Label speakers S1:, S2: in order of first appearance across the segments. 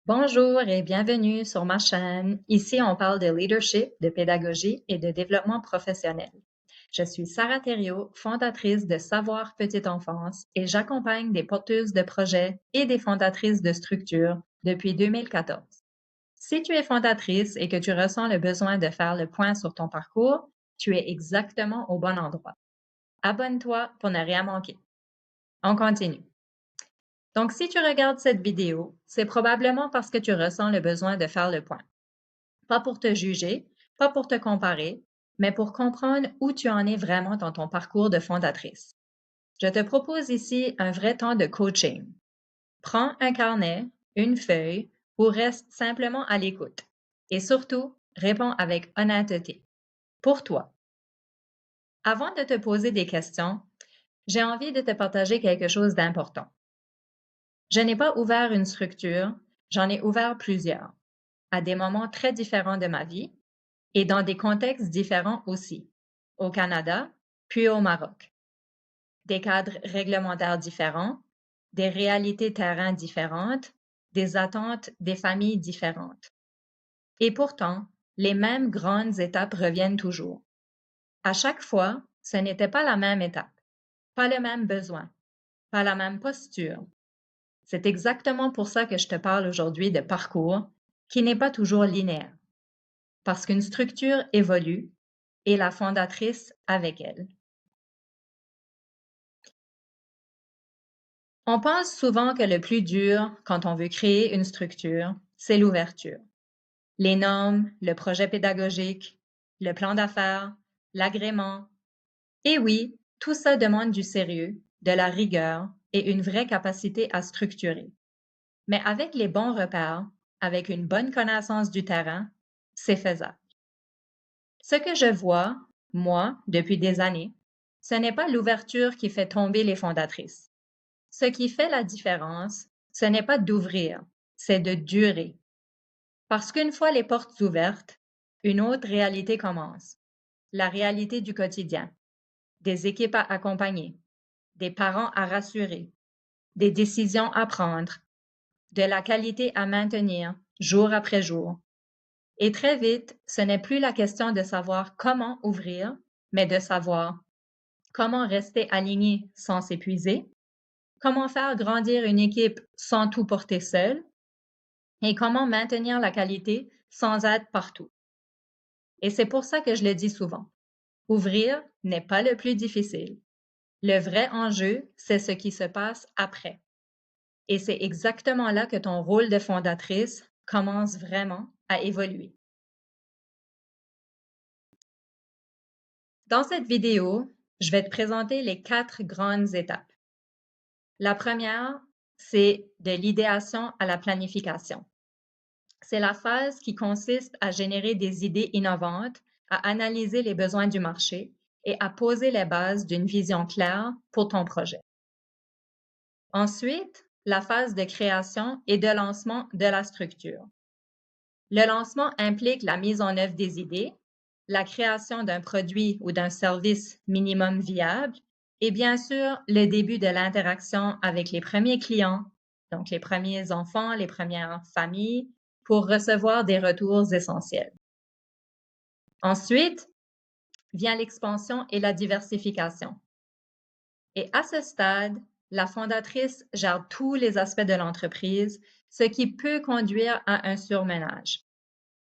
S1: Bonjour et bienvenue sur ma chaîne. Ici, on parle de leadership, de pédagogie et de développement professionnel. Je suis Sarah Thériault, fondatrice de Savoir Petite Enfance et j'accompagne des porteuses de projets et des fondatrices de structures depuis 2014. Si tu es fondatrice et que tu ressens le besoin de faire le point sur ton parcours, tu es exactement au bon endroit. Abonne-toi pour ne rien manquer. On continue. Donc, si tu regardes cette vidéo, c'est probablement parce que tu ressens le besoin de faire le point. Pas pour te juger, pas pour te comparer, mais pour comprendre où tu en es vraiment dans ton parcours de fondatrice. Je te propose ici un vrai temps de coaching. Prends un carnet, une feuille ou reste simplement à l'écoute. Et surtout, réponds avec honnêteté. Pour toi. Avant de te poser des questions, j'ai envie de te partager quelque chose d'important. Je n'ai pas ouvert une structure, j'en ai ouvert plusieurs, à des moments très différents de ma vie et dans des contextes différents aussi, au Canada, puis au Maroc. Des cadres réglementaires différents, des réalités terrain différentes, des attentes des familles différentes. Et pourtant, les mêmes grandes étapes reviennent toujours. À chaque fois, ce n'était pas la même étape, pas le même besoin, pas la même posture. C'est exactement pour ça que je te parle aujourd'hui de parcours qui n'est pas toujours linéaire, parce qu'une structure évolue et la fondatrice avec elle. On pense souvent que le plus dur quand on veut créer une structure, c'est l'ouverture. Les normes, le projet pédagogique, le plan d'affaires, l'agrément. Et oui, tout ça demande du sérieux, de la rigueur et une vraie capacité à structurer. Mais avec les bons repères, avec une bonne connaissance du terrain, c'est faisable. Ce que je vois, moi, depuis des années, ce n'est pas l'ouverture qui fait tomber les fondatrices. Ce qui fait la différence, ce n'est pas d'ouvrir, c'est de durer. Parce qu'une fois les portes ouvertes, une autre réalité commence. La réalité du quotidien. Des équipes à accompagner, des parents à rassurer, des décisions à prendre, de la qualité à maintenir jour après jour. Et très vite, ce n'est plus la question de savoir comment ouvrir, mais de savoir comment rester aligné sans s'épuiser, comment faire grandir une équipe sans tout porter seul et comment maintenir la qualité sans être partout. Et c'est pour ça que je le dis souvent. Ouvrir n'est pas le plus difficile. Le vrai enjeu, c'est ce qui se passe après. Et c'est exactement là que ton rôle de fondatrice commence vraiment à évoluer. Dans cette vidéo, je vais te présenter les 4 grandes étapes. La première, c'est de l'idéation à la planification. C'est la phase qui consiste à générer des idées innovantes, à analyser les besoins du marché et à poser les bases d'une vision claire pour ton projet. Ensuite, la phase de création et de lancement de la structure. Le lancement implique la mise en œuvre des idées, la création d'un produit ou d'un service minimum viable et bien sûr le début de l'interaction avec les premiers clients, donc les premiers enfants, les premières familles, pour recevoir des retours essentiels. Ensuite, vient l'expansion et la diversification. Et à ce stade, la fondatrice gère tous les aspects de l'entreprise, ce qui peut conduire à un surmenage.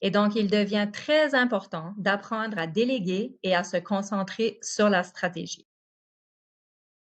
S1: Et donc, il devient très important d'apprendre à déléguer et à se concentrer sur la stratégie.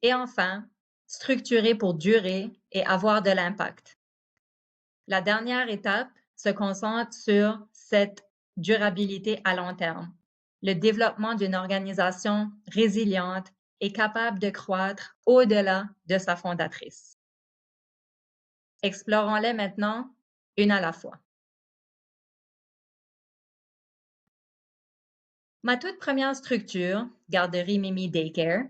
S1: Et enfin, structurer pour durer et avoir de l'impact. La dernière étape se concentre sur cette durabilité à long terme, le développement d'une organisation résiliente et capable de croître au-delà de sa fondatrice. Explorons-les maintenant, une à la fois. Ma toute première structure, Garderie Mimi Daycare,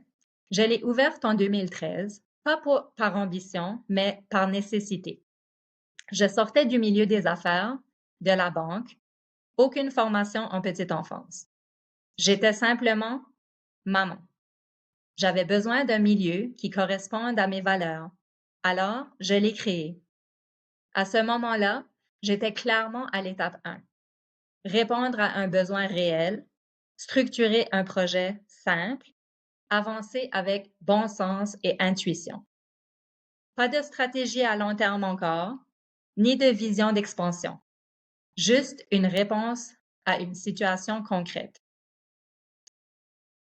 S1: je l'ai ouverte en 2013, pas par ambition, mais par nécessité. Je sortais du milieu des affaires, de la banque, aucune formation en petite enfance. J'étais simplement maman. J'avais besoin d'un milieu qui corresponde à mes valeurs. Alors, je l'ai créé. À ce moment-là, j'étais clairement à l'étape 1. Répondre à un besoin réel, structurer un projet simple, avancer avec bon sens et intuition. Pas de stratégie à long terme encore, ni de vision d'expansion. Juste une réponse à une situation concrète.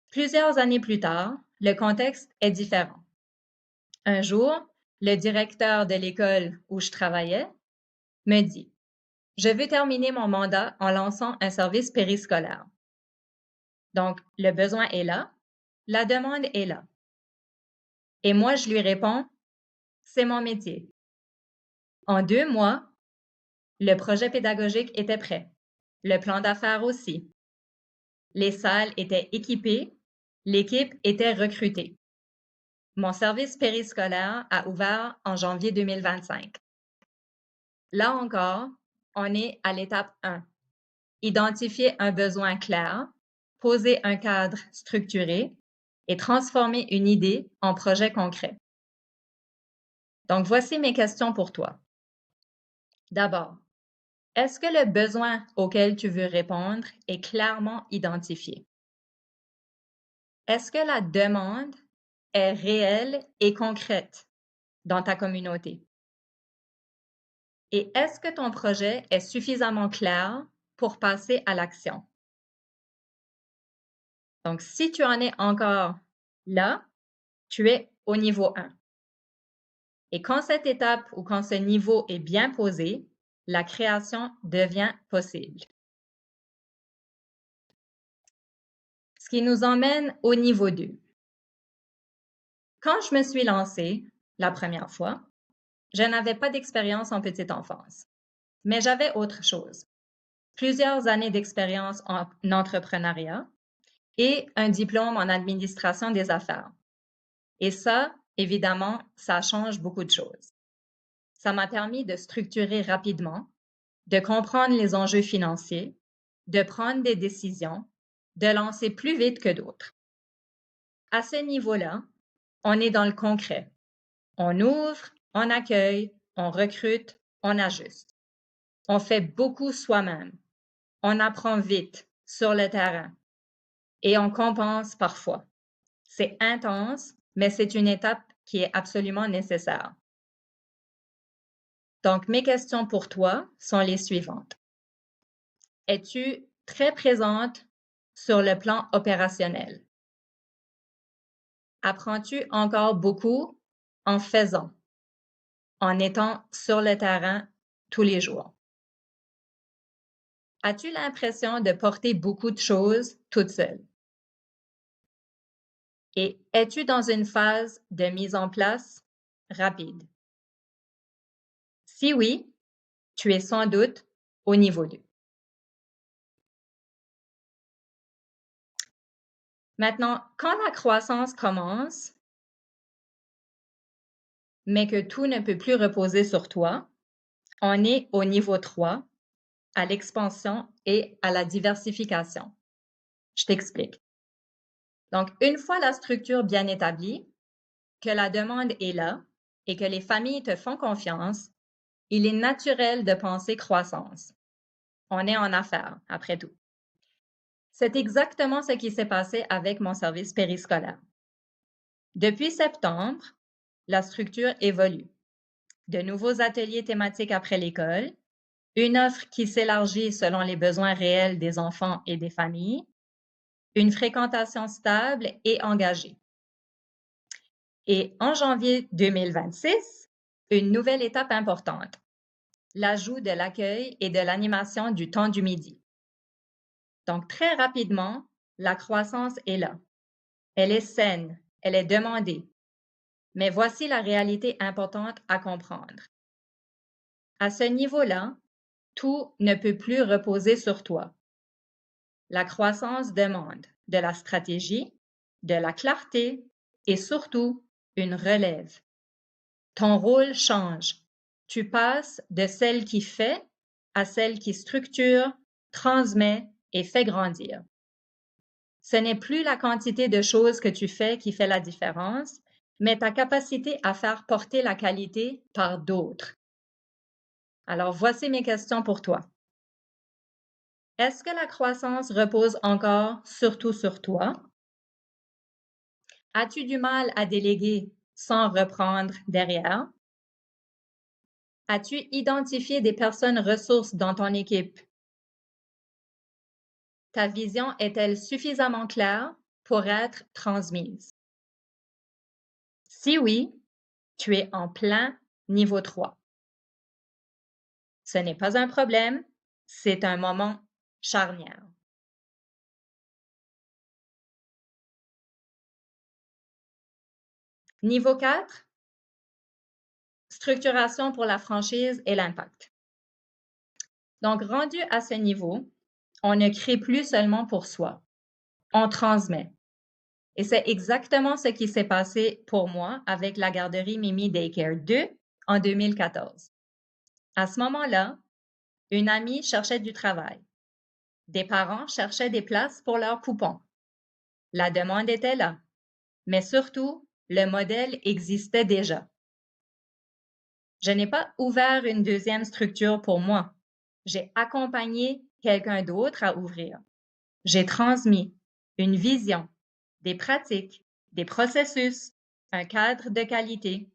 S1: Plusieurs années plus tard, le contexte est différent. Un jour, le directeur de l'école où je travaillais me dit: je veux terminer mon mandat en lançant un service périscolaire. Donc, le besoin est là, la demande est là. Et moi, je lui réponds: c'est mon métier. En 2 mois, le projet pédagogique était prêt. Le plan d'affaires aussi. Les salles étaient équipées, l'équipe était recrutée. Mon service périscolaire a ouvert en janvier 2025. Là encore, on est à l'étape 1. Identifier un besoin clair, poser un cadre structuré et transformer une idée en projet concret. Donc, voici mes questions pour toi. D'abord, est-ce que le besoin auquel tu veux répondre est clairement identifié? Est-ce que la demande est réelle et concrète dans ta communauté? Et est-ce que ton projet est suffisamment clair pour passer à l'action? Donc, si tu en es encore là, tu es au niveau 1. Et quand cette étape ou quand ce niveau est bien posé, la création devient possible. Ce qui nous emmène au niveau 2. Quand je me suis lancée la première fois, je n'avais pas d'expérience en petite enfance, mais j'avais autre chose. Plusieurs années d'expérience en entrepreneuriat et un diplôme en administration des affaires. Et ça, évidemment, ça change beaucoup de choses. Ça m'a permis de structurer rapidement, de comprendre les enjeux financiers, de prendre des décisions, de lancer plus vite que d'autres. À ce niveau-là, on est dans le concret. On ouvre, on accueille, on recrute, on ajuste. On fait beaucoup soi-même. On apprend vite sur le terrain et on compense parfois. C'est intense, mais c'est une étape qui est absolument nécessaire. Donc, mes questions pour toi sont les suivantes. Es-tu très présente sur le plan opérationnel? Apprends-tu encore beaucoup en faisant, en étant sur le terrain tous les jours? As-tu l'impression de porter beaucoup de choses toute seule? Et es-tu dans une phase de mise en place rapide? Si oui, tu es sans doute au niveau 2. Maintenant, quand la croissance commence, mais que tout ne peut plus reposer sur toi, on est au niveau 3, à l'expansion et à la diversification. Je t'explique. Donc, une fois la structure bien établie, que la demande est là et que les familles te font confiance, il est naturel de penser croissance. On est en affaires, après tout. C'est exactement ce qui s'est passé avec mon service périscolaire. Depuis septembre, la structure évolue. De nouveaux ateliers thématiques après l'école, une offre qui s'élargit selon les besoins réels des enfants et des familles, une fréquentation stable et engagée. Et en janvier 2026, une nouvelle étape importante, l'ajout de l'accueil et de l'animation du temps du midi. Donc, très rapidement, la croissance est là. Elle est saine, elle est demandée. Mais voici la réalité importante à comprendre. À ce niveau-là, tout ne peut plus reposer sur toi. La croissance demande de la stratégie, de la clarté et surtout une relève. Ton rôle change. Tu passes de celle qui fait à celle qui structure, transmet et fait grandir. Ce n'est plus la quantité de choses que tu fais qui fait la différence, mais ta capacité à faire porter la qualité par d'autres. Alors, voici mes questions pour toi. Est-ce que la croissance repose encore surtout sur toi? As-tu du mal à déléguer sans reprendre derrière? As-tu identifié des personnes ressources dans ton équipe? Ta vision est-elle suffisamment claire pour être transmise? Si oui, tu es en plein niveau 3. Ce n'est pas un problème, c'est un moment charnière. Niveau 4, structuration pour la franchise et l'impact. Donc, rendu à ce niveau, on ne crée plus seulement pour soi, on transmet. Et c'est exactement ce qui s'est passé pour moi avec la garderie Mimi Daycare 2 en 2014. À ce moment-là, une amie cherchait du travail. Des parents cherchaient des places pour leurs poupons. La demande était là, mais surtout, le modèle existait déjà. Je n'ai pas ouvert une deuxième structure pour moi. J'ai accompagné quelqu'un d'autre à ouvrir. J'ai transmis une vision, des pratiques, des processus, un cadre de qualité.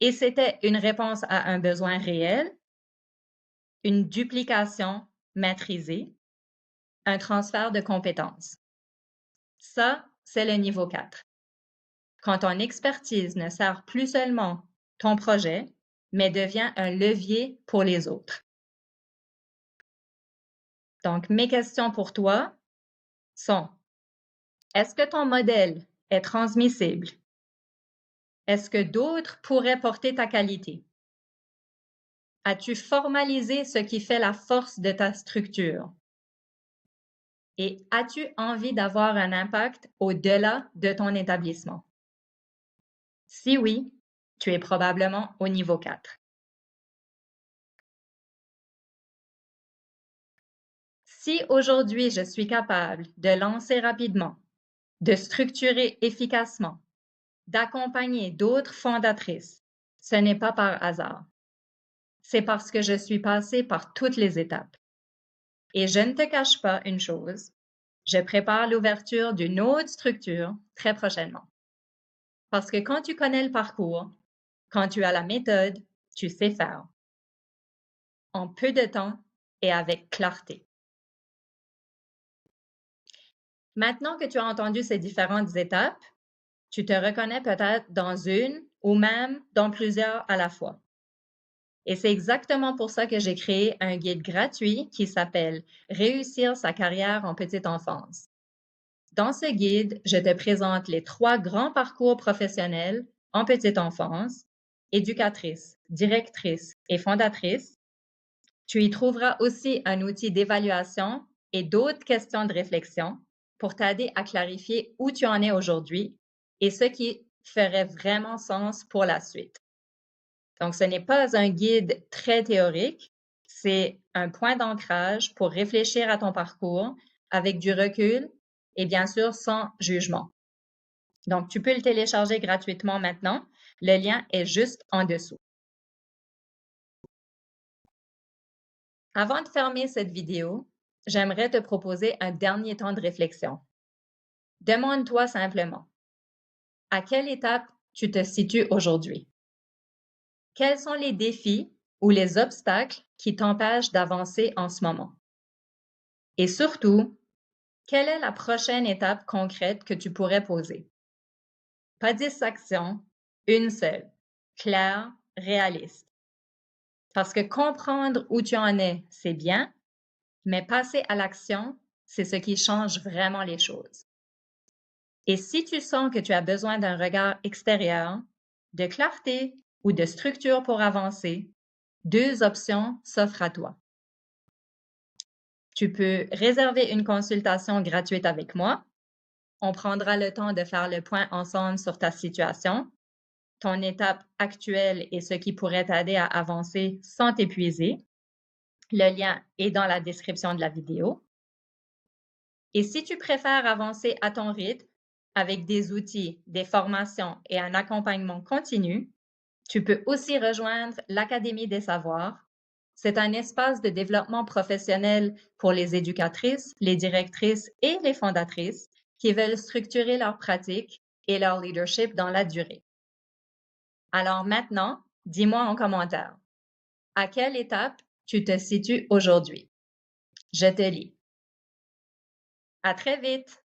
S1: Et c'était une réponse à un besoin réel, une duplication maîtrisée, un transfert de compétences. Ça, c'est le niveau 4. Quand ton expertise ne sert plus seulement ton projet, mais devient un levier pour les autres. Donc, mes questions pour toi sont, est-ce que ton modèle est transmissible? Est-ce que d'autres pourraient porter ta qualité? As-tu formalisé ce qui fait la force de ta structure? Et as-tu envie d'avoir un impact au-delà de ton établissement? Si oui, tu es probablement au niveau 4. Si aujourd'hui je suis capable de lancer rapidement, de structurer efficacement, d'accompagner d'autres fondatrices, ce n'est pas par hasard. C'est parce que je suis passée par toutes les étapes. Et je ne te cache pas une chose, je prépare l'ouverture d'une autre structure très prochainement. Parce que quand tu connais le parcours, quand tu as la méthode, tu sais faire. En peu de temps et avec clarté. Maintenant que tu as entendu ces différentes étapes, tu te reconnais peut-être dans une ou même dans plusieurs à la fois. Et c'est exactement pour ça que j'ai créé un guide gratuit qui s'appelle Réussir sa carrière en petite enfance. Dans ce guide, je te présente les 3 grands parcours professionnels en petite enfance, éducatrice, directrice et fondatrice. Tu y trouveras aussi un outil d'évaluation et d'autres questions de réflexion pour t'aider à clarifier où tu en es aujourd'hui et ce qui ferait vraiment sens pour la suite. Donc, ce n'est pas un guide très théorique, c'est un point d'ancrage pour réfléchir à ton parcours avec du recul et bien sûr sans jugement. Donc, tu peux le télécharger gratuitement maintenant. Le lien est juste en dessous. Avant de fermer cette vidéo, j'aimerais te proposer un dernier temps de réflexion. Demande-toi simplement, à quelle étape tu te situes aujourd'hui? Quels sont les défis ou les obstacles qui t'empêchent d'avancer en ce moment? Et surtout, quelle est la prochaine étape concrète que tu pourrais poser? Pas 10 actions, une seule, claire, réaliste. Parce que comprendre où tu en es, c'est bien, mais passer à l'action, c'est ce qui change vraiment les choses. Et si tu sens que tu as besoin d'un regard extérieur, de clarté ou de structure pour avancer, 2 options s'offrent à toi. Tu peux réserver une consultation gratuite avec moi. On prendra le temps de faire le point ensemble sur ta situation, ton étape actuelle et ce qui pourrait t'aider à avancer sans t'épuiser. Le lien est dans la description de la vidéo. Et si tu préfères avancer à ton rythme avec des outils, des formations et un accompagnement continu, Tu peux aussi rejoindre l'Académie des savoirs. C'est un espace de développement professionnel pour les éducatrices, les directrices et les fondatrices qui veulent structurer leur pratique et leur leadership dans la durée. Alors maintenant, dis-moi en commentaire, à quelle étape tu te situes aujourd'hui? Je te lis. À très vite!